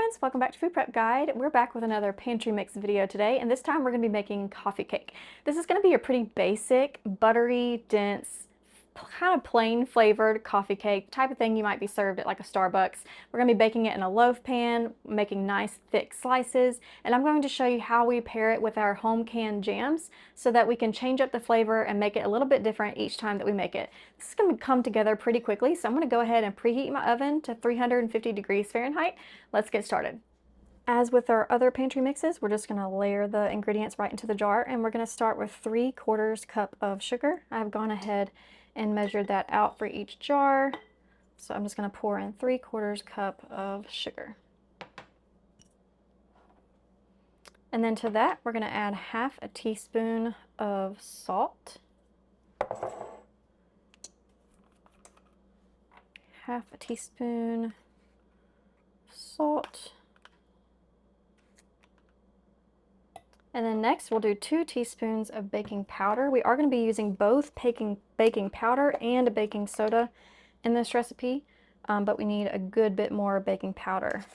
friends, welcome back to Food Prep Guide. We're back with another pantry mix video today, and this time we're going to be making coffee cake. This is going to be a pretty basic, buttery, dense, kind of plain flavored coffee cake, type of thing you might be served at like a Starbucks. We're going to be baking it in a loaf pan, making nice thick slices, and I'm going to show you how we pair it with our home canned jams so that we can change up the flavor and make it a little bit different each time that we make it. This is going to come together pretty quickly, so I'm going to go ahead and preheat my oven to 350 degrees Fahrenheit. Let's get started. As with our other pantry mixes, we're just going to layer the ingredients right into the jar, and we're going to start with 3/4 cup of sugar. I've gone ahead and measured that out for each jar, so I'm just going to pour in 3/4 cup of sugar. And then to that, we're going to add 1/2 teaspoon of salt, 1/2 teaspoon salt. And then next we'll do 2 teaspoons of baking powder. We are going to be using both baking powder and a baking soda in this recipe, but we need a good bit more baking powder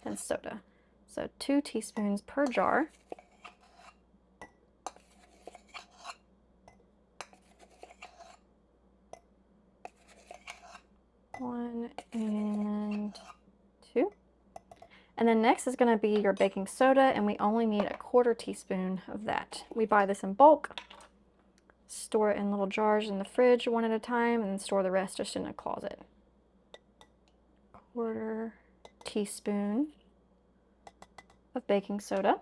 than soda. So 2 teaspoons per jar. One and two. And then next is going to be your baking soda, and we only need 1/4 teaspoon of that. We buy this in bulk, store it in little jars in the fridge one at a time, and then store the rest just in a closet. 1/4 teaspoon of baking soda.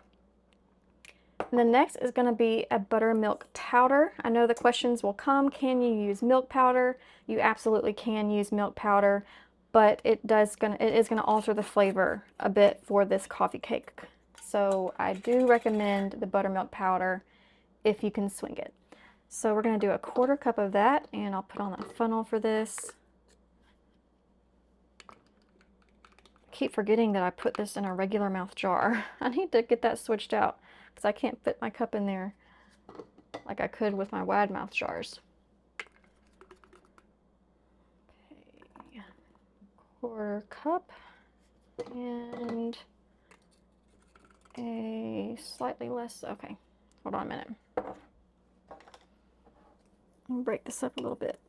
And then next is going to be a buttermilk powder. I know the questions will come, can you use milk powder? You absolutely can use milk powder, but it is going to alter the flavor a bit for this coffee cake. So I do recommend the buttermilk powder if you can swing it. So we're going to do 1/4 cup of that, and I'll put on a funnel for this. I keep forgetting that I put this in a regular mouth jar. I need to get that switched out because I can't fit my cup in there like I could with my wide mouth jars. Okay, 1/4 cup and a slightly less. Okay, hold on a minute. I'll break this up a little bit.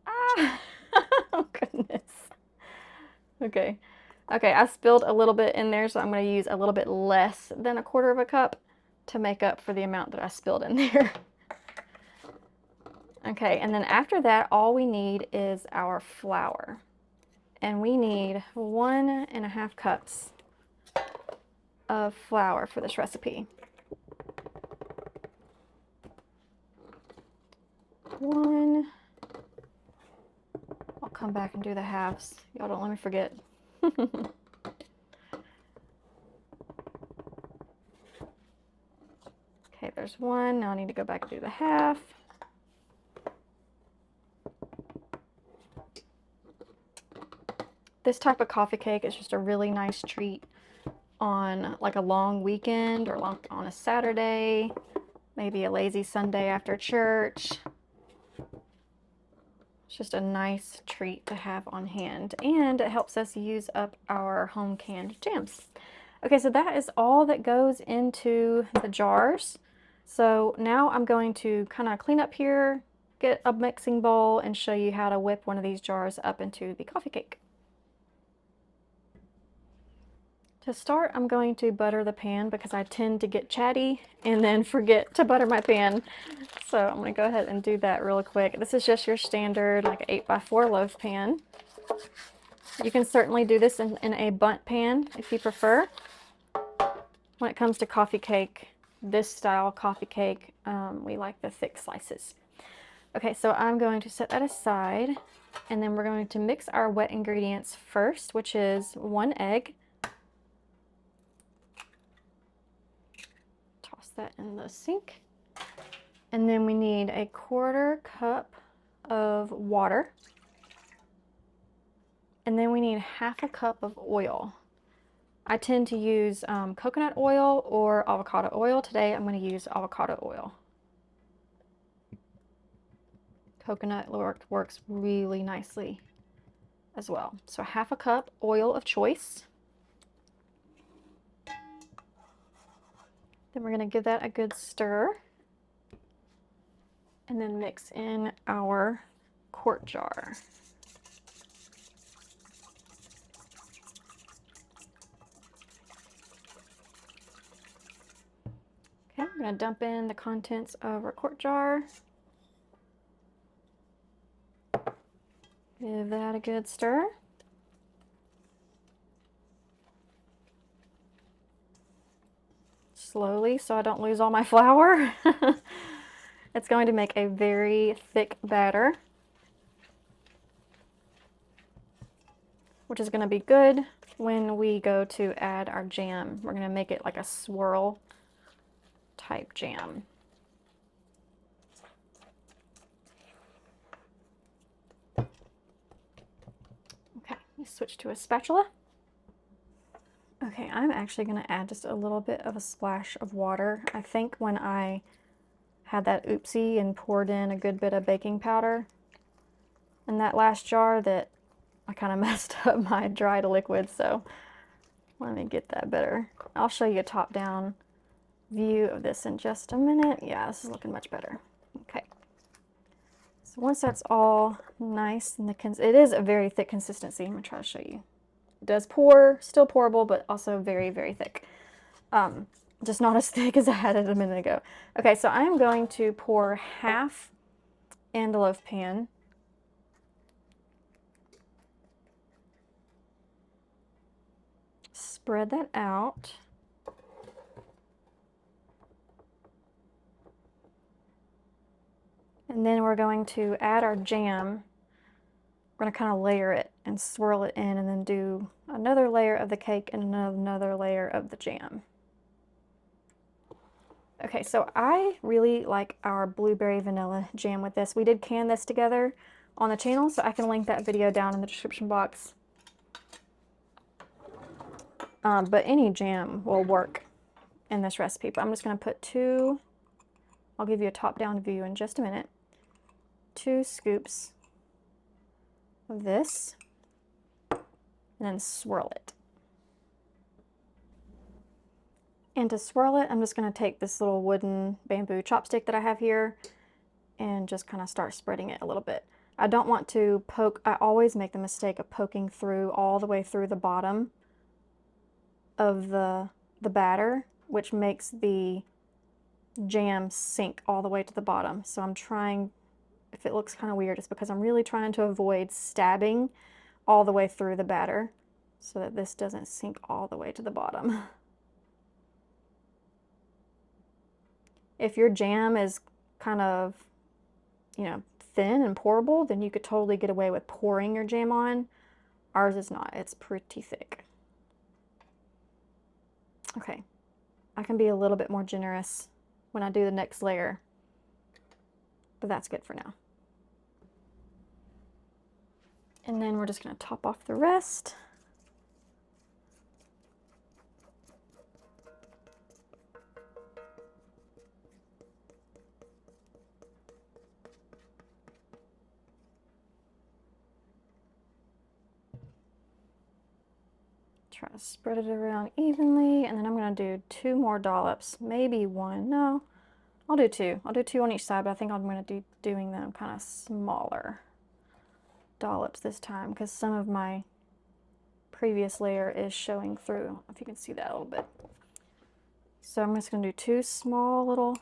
Ah! Oh goodness. Okay. Okay, I spilled a little bit in there, so I'm going to use a little bit less than 1/4 cup to make up for the amount that I spilled in there. Okay, and then after that, all we need is our flour. And we need 1.5 cups of flour for this recipe. One. I'll come back and do the halves. Y'all don't let me forget. Okay, there's one. Now I need to go back and do the half. This type of coffee cake is just a really nice treat on like a long weekend or on a Saturday, maybe a lazy Sunday after church. It's just a nice treat to have on hand, and it helps us use up our home canned jams. Okay, so that is all that goes into the jars. So now I'm going to kind of clean up here, get a mixing bowl, and show you how to whip one of these jars up into the coffee cake. To start, I'm going to butter the pan because I tend to get chatty and then forget to butter my pan. So I'm going to go ahead and do that real quick. This is just your standard like 8x4 loaf pan. You can certainly do this in a bundt pan if you prefer. When it comes to coffee cake, this style coffee cake, we like the thick slices. Okay, so I'm going to set that aside, and then we're going to mix our wet ingredients first, which is 1 egg. Toss that in the sink. And then we need 1/4 cup of water. And then we need 1/2 cup of oil. I tend to use coconut oil or avocado oil. Today I'm going to use avocado oil. Coconut works really nicely as well. So 1/2 cup oil of choice. Then we're going to give that a good stir. And then mix in our quart jar. Okay, I'm going to dump in the contents of our quart jar. Give that a good stir. Slowly so I don't lose all my flour. It's going to make a very thick batter, which is going to be good when we go to add our jam. We're going to make it like a swirl type jam. Okay, let's switch to a spatula. Okay, I'm actually going to add just a little bit of a splash of water. I think when I had that oopsie and poured in a good bit of baking powder in that last jar that I kind of messed up my dried liquid, so let me get that better. I'll show you a top-down view of this in just a minute. Yeah, this is looking much better. Okay. So once that's all nice, and it is a very thick consistency. I'm going to try to show you. It does pour, still pourable, but also very, very thick. Just not as thick as I had it a minute ago. Okay, so I'm going to pour half in the loaf pan. Spread that out. And then we're going to add our jam. We're going to kind of layer it and swirl it in, and then do another layer of the cake and another layer of the jam. Okay, so I really like our blueberry vanilla jam with this. We did can this together on the channel, so I can link that video down in the description box. But any jam will work in this recipe. But I'm just going to put 2, I'll give you a top-down view in just a minute, 2 scoops of this, and then swirl it. And to swirl it, I'm just going to take this little wooden bamboo chopstick that I have here and just kind of start spreading it a little bit. I don't want to poke, I always make the mistake of poking through all the way through the bottom of the batter, which makes the jam sink all the way to the bottom. So I'm trying, if it looks kind of weird, it's because I'm really trying to avoid stabbing all the way through the batter so that this doesn't sink all the way to the bottom. If your jam is kind of, you know, thin and pourable, then you could totally get away with pouring your jam on. Ours is not, it's pretty thick. Okay, I can be a little bit more generous when I do the next layer, but that's good for now. And then we're just going to top off the rest. Try to spread it around evenly, and then I'm going to do 2 more dollops, maybe 1. No, I'll do 2. I'll do 2 on each side, but I think I'm going to doing them kind of smaller dollops this time because some of my previous layer is showing through, if you can see that a little bit. So I'm just going to do 2 small little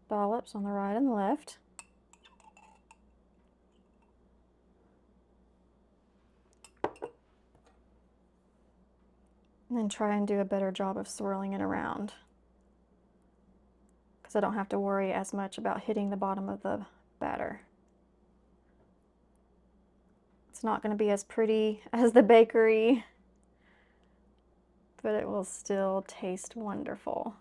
dollops on the right and the left. And then try and do a better job of swirling it around, because I don't have to worry as much about hitting the bottom of the batter. It's not going to be as pretty as the bakery, but it will still taste wonderful.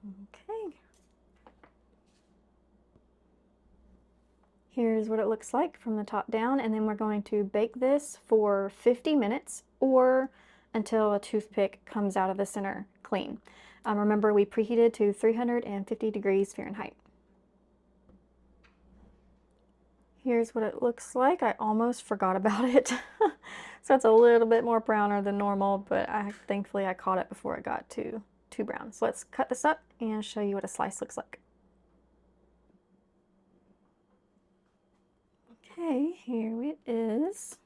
Okay. Here's what it looks like from the top down, and then we're going to bake this for 50 minutes or until a toothpick comes out of the center clean. Remember, we preheated to 350 degrees Fahrenheit. here's what it looks like. I almost forgot about it. So it's a little bit more browner than normal, but thankfully I caught it before it got too brown. So let's cut this up and show you what a slice looks like. Okay, here it is.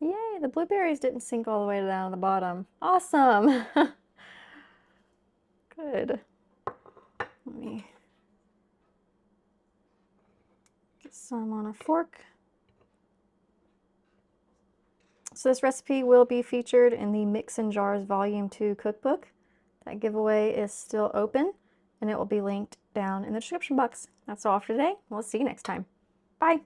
Yay, the blueberries didn't sink all the way down to the bottom. Awesome. Good. Let me get some on a fork. So this recipe will be featured in the Mix and Jars Volume 2 cookbook. That giveaway is still open, and it will be linked down in the description box. That's all for today. We'll see you next time. Bye.